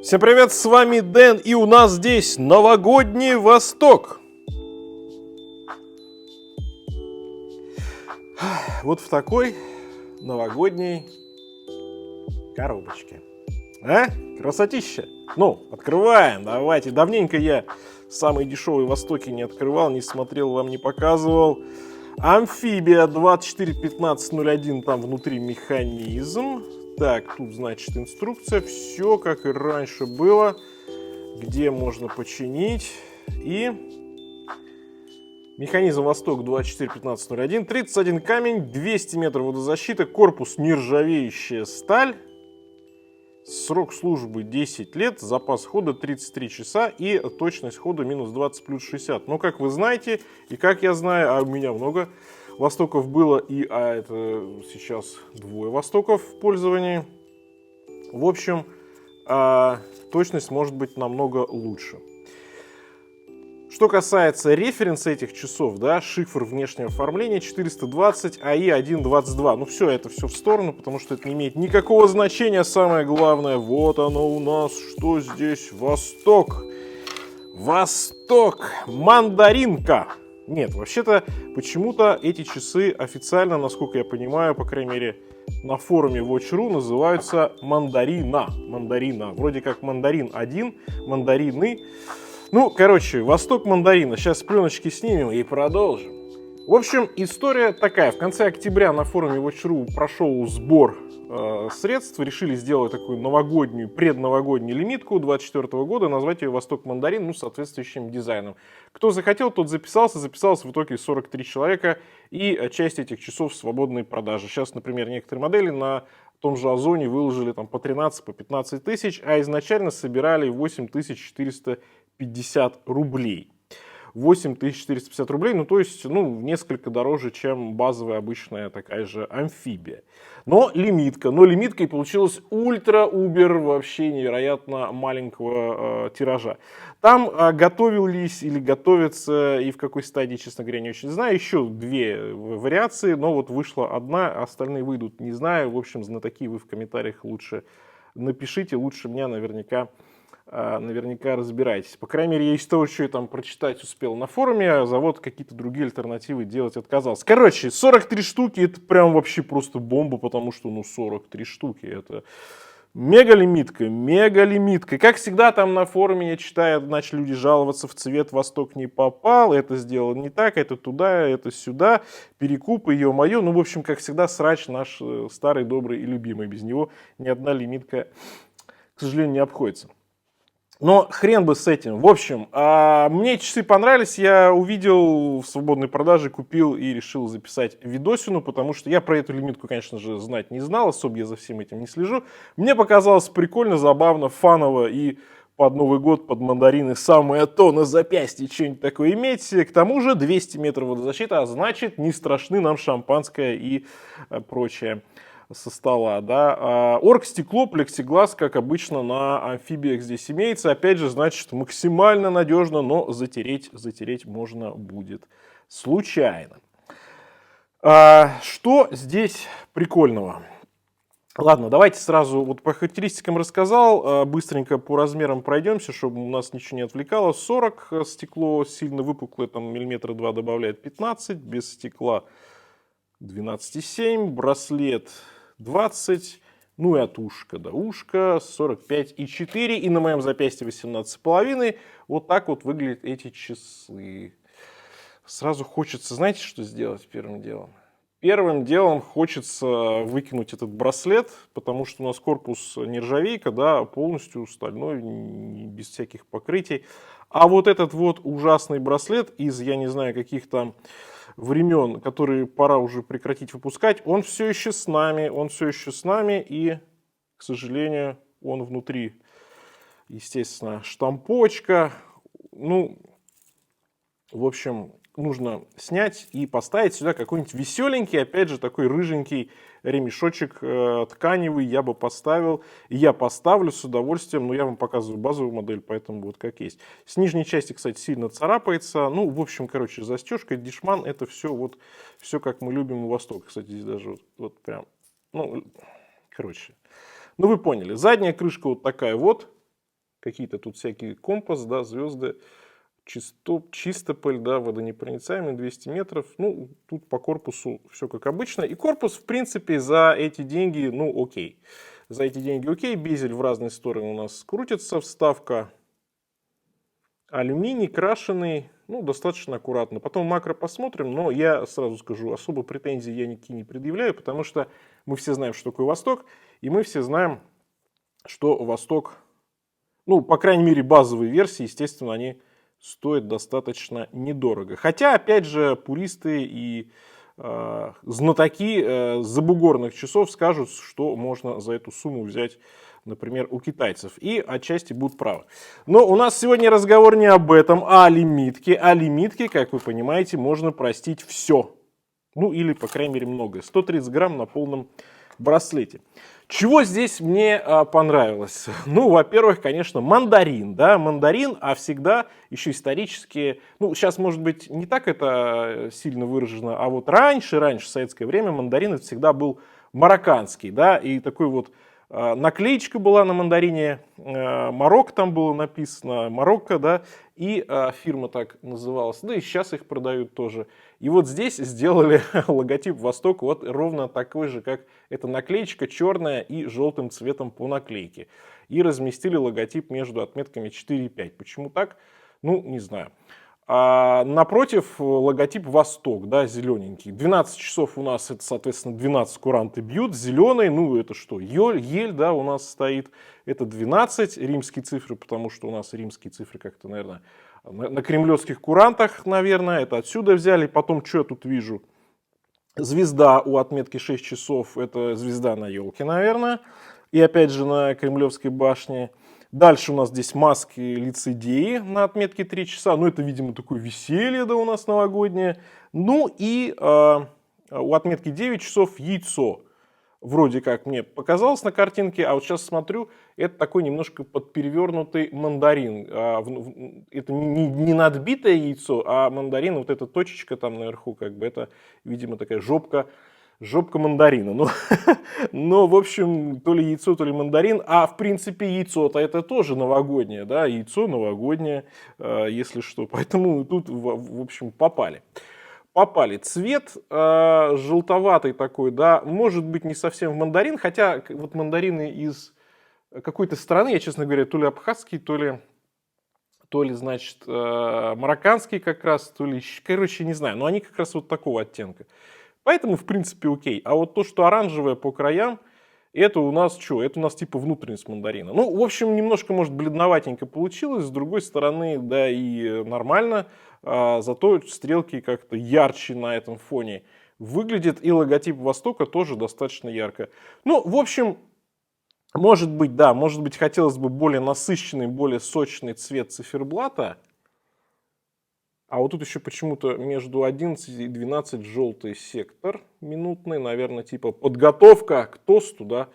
Всем привет, с вами Дэн, и у нас здесь новогодний Восток. Вот в такой новогодней коробочке. А? Красотища. Ну, открываем, давайте. Давненько я самые дешевые Востоки не открывал, не смотрел, вам не показывал. Амфибия 241501, там внутри механизм. Так, тут, значит, инструкция. Все, как и раньше было. Где можно починить. И механизм Восток 241501. 31 камень, 200 метров водозащиты. Корпус нержавеющая сталь. Срок службы 10 лет. Запас хода 33 часа. И точность хода минус 20 плюс 60. Но, как вы знаете, и как я знаю, а у меня много Востоков было, это сейчас двое Востоков в пользовании. В общем, точность может быть намного лучше. Что касается референса этих часов, да, шифр внешнего оформления 420 АИ-122. Ну все, это все в сторону, потому что это не имеет никакого значения. Самое главное, вот оно у нас, что здесь? Восток. Восток. Мандаринка. Нет, вообще-то, почему-то эти часы официально, насколько я понимаю, по крайней мере, на форуме Watch.ru называются мандарина. Мандарина. Вроде как мандарин один, мандарины. Ну, короче, Восток мандарина. Сейчас пленочки снимем и продолжим. В общем, история такая. В конце октября на форуме Watch.ru прошел сбор средств. Решили сделать такую новогоднюю, предновогоднюю лимитку 2024 года. Назвать ее Восток мандарин, ну, соответствующим дизайном. Кто захотел, тот записался. Записалось в итоге 43 человека. И часть этих часов в свободной продаже. Сейчас, например, некоторые модели на том же Озоне выложили там по 13, по 15 тысяч. А изначально собирали 8450 рублей. 8450 рублей, ну то есть, несколько дороже, чем базовая обычная такая же амфибия. Но лимитка и получилась ультра-убер вообще невероятно маленького тиража. Там готовились или готовятся, и в какой стадии, честно говоря, не очень знаю, еще две вариации, но вот вышла одна, остальные выйдут, не знаю. В общем, знатоки, вы в комментариях лучше напишите, лучше меня наверняка разбираетесь. По крайней мере, я из того, что я там прочитать успел на форуме, а завод какие-то другие альтернативы делать отказался. Короче, 43 штуки это прям вообще просто бомба, потому что 43 штуки это мега-лимитка. Как всегда там на форуме, я читаю, начали люди жаловаться, в цвет Восток не попал, это сделано не так, это туда, это сюда, перекуп, ё-моё. Ну, в общем, как всегда, срач наш старый, добрый и любимый. Без него ни одна лимитка, к сожалению, не обходится. Но хрен бы с этим. В общем, мне часы понравились, я увидел в свободной продаже, купил и решил записать видосину, потому что я про эту лимитку, конечно же, знать не знал, особо я за всем этим не слежу. Мне показалось прикольно, забавно, фаново и под Новый год, под мандарины самое то на запястье что-нибудь такое иметь. К тому же 200 метров водозащиты, а значит не страшны нам шампанское и прочее со стола, да. Оргстекло, плексиглаз, как обычно на амфибиях здесь имеется. Опять же, значит, максимально надежно, но затереть можно будет случайно. Что здесь прикольного? Ладно, давайте сразу вот по характеристикам рассказал, быстренько по размерам пройдемся, чтобы у нас ничего не отвлекало. 40 стекло, сильно выпуклое, там миллиметра 2 добавляет 15, без стекла 12,7, браслет 20, ну и от ушка до ушка 45,4, и на моем запястье 18,5. Вот так вот выглядят эти часы. Сразу хочется, знаете, что сделать первым делом? Первым делом хочется выкинуть этот браслет, потому что у нас корпус нержавейка, да, полностью стальной, без всяких покрытий. А вот этот вот ужасный браслет из, я не знаю, каких там времен, которые пора уже прекратить выпускать, он все еще с нами, и, к сожалению, он внутри, естественно, штампочка. Ну, в общем, нужно снять и поставить сюда какой-нибудь веселенький, опять же, такой рыженький ремешочек тканевый я бы поставил. Я поставлю с удовольствием, но я вам показываю базовую модель, поэтому вот как есть. С нижней части, кстати, сильно царапается. Ну, в общем, короче, застежка, дешман, это все вот, все как мы любим у Востока. Кстати, здесь даже вот прям, ну, короче. Ну, вы поняли. Задняя крышка вот такая вот. Какие-то тут всякие компас, да, звезды. Чистополь, да, водонепроницаемый, 200 метров. Ну, тут по корпусу все как обычно. И корпус, в принципе, за эти деньги, ну, окей. За эти деньги окей. Безель в разные стороны у нас крутится. Вставка алюминий, крашеный. Ну, достаточно аккуратно. Потом макро посмотрим, но я сразу скажу, особо претензий я никакие не предъявляю, потому что мы все знаем, что такое Восток, и мы все знаем, что Восток, ну, по крайней мере, базовые версии, естественно, они стоят достаточно недорого. Хотя, опять же, пуристы и знатоки забугорных часов скажут, что можно за эту сумму взять, например, у китайцев. И отчасти будут правы. Но у нас сегодня разговор не об этом, а о лимитке. А лимитке, как вы понимаете, можно простить все. Ну, или, по крайней мере, многое. 130 грамм на полном браслете. Чего здесь мне понравилось? Ну, во-первых, конечно, мандарин, да, мандарин, а всегда еще исторически, ну, сейчас, может быть, не так это сильно выражено, а вот раньше, в советское время мандарин это всегда был марокканский, да, и такой вот наклеечка была на мандарине, Марокко там было написано, Марокко, да, и фирма так называлась, да и сейчас их продают тоже. И вот здесь сделали логотип Восток вот ровно такой же, как эта наклеечка, черная и желтым цветом по наклейке. И разместили логотип между отметками 4 и 5. Почему так? Ну, не знаю. А напротив логотип Восток, да, зелененький. 12 часов у нас это, соответственно, 12 куранты бьют. Зеленый, ну это что, ель, да, у нас стоит. Это 12 римские цифры, потому что у нас римские цифры как-то, наверное, на кремлевских курантах, наверное, это отсюда взяли. Потом, что я тут вижу? Звезда у отметки 6 часов, это звезда на елке, наверное. И опять же на Кремлевской башне. Дальше у нас здесь маски лицедеи на отметке 3 часа. Ну, это, видимо, такое веселье, да, у нас новогоднее. Ну, и у отметки 9 часов яйцо. Вроде как мне показалось на картинке, а вот сейчас смотрю, это такой немножко подперевернутый мандарин. Это не надбитое яйцо, а мандарин, вот эта точечка там наверху, как бы это, видимо, такая жопка мандарина. Но, в общем, то ли яйцо, то ли мандарин. А, в принципе, яйцо-то это тоже новогоднее, да, яйцо новогоднее, если что. Поэтому тут, в общем, попали. Цвет желтоватый такой, да, может быть не совсем в мандарин, хотя вот мандарины из какой-то страны, я, честно говоря, то ли абхазский, то ли, значит, марокканский как раз, то ли, короче, не знаю, но они как раз вот такого оттенка. Поэтому, в принципе, окей. А вот то, что оранжевое по краям, это у нас что? Это у нас типа внутренность мандарина. Ну, в общем, немножко, может, бледноватенько получилось. С другой стороны, да и нормально. Зато стрелки как-то ярче на этом фоне выглядят. И логотип Востока тоже достаточно ярко. Ну, в общем, может быть, да, может быть, хотелось бы более насыщенный, более сочный цвет циферблата. А вот тут еще почему-то между 11 и 12 желтый сектор минутный, наверное, типа подготовка к тосту, да,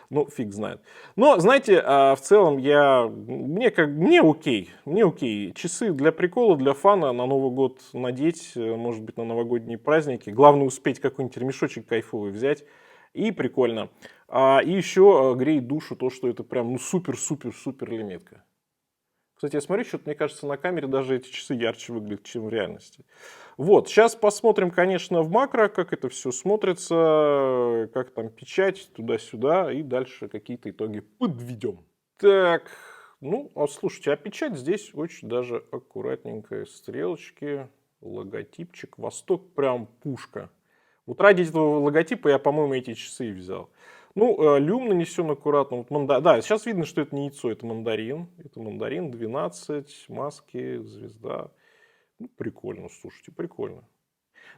ну, фиг знает. Но, знаете, в целом мне окей. Часы для прикола, для фана на Новый год надеть, может быть, на новогодние праздники. Главное успеть какой-нибудь ремешочек кайфовый взять, и прикольно. И еще греет душу то, что это прям супер-супер-супер лимитка. Кстати, я смотрю, что-то, мне кажется, на камере даже эти часы ярче выглядят, чем в реальности. Вот, сейчас посмотрим, конечно, в макро, как это все смотрится, как там печать, туда-сюда, и дальше какие-то итоги подведем. Так, ну, слушайте, а печать здесь очень даже аккуратненькая, стрелочки, логотипчик, Восток прям пушка. Вот ради этого логотипа я, по-моему, эти часы и взял. Ну, люм нанесен аккуратно. Вот да, сейчас видно, что это не яйцо, это мандарин. Это мандарин, 12, маски, звезда. Ну, прикольно, слушайте, прикольно.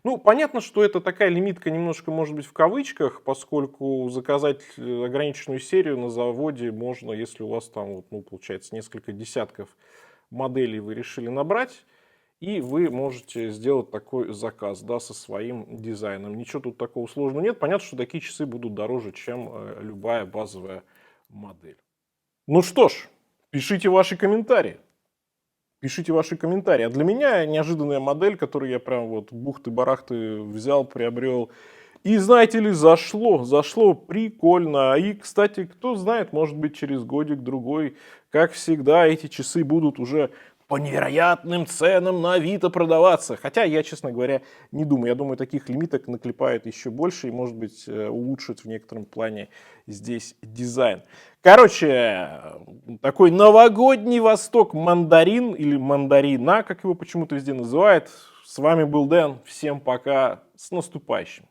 Ну, понятно, что это такая лимитка немножко, может быть, в кавычках, поскольку заказать ограниченную серию на заводе можно, если у вас там, вот, ну, получается, несколько десятков моделей вы решили набрать. И вы можете сделать такой заказ, да, со своим дизайном. Ничего тут такого сложного нет. Понятно, что такие часы будут дороже, чем любая базовая модель. Ну что ж, пишите ваши комментарии. А для меня неожиданная модель, которую я прям вот бухты-барахты взял, приобрел. И знаете ли, зашло прикольно. И, кстати, кто знает, может быть, через годик-другой как всегда, эти часы будут уже по невероятным ценам на Авито продаваться. Хотя я, честно говоря, не думаю. Я думаю, таких лимиток наклепают еще больше и, может быть, улучшат в некотором плане здесь дизайн. Короче, такой новогодний Восток мандарин или мандарина, как его почему-то везде называют. С вами был Дэн. Всем пока. С наступающим.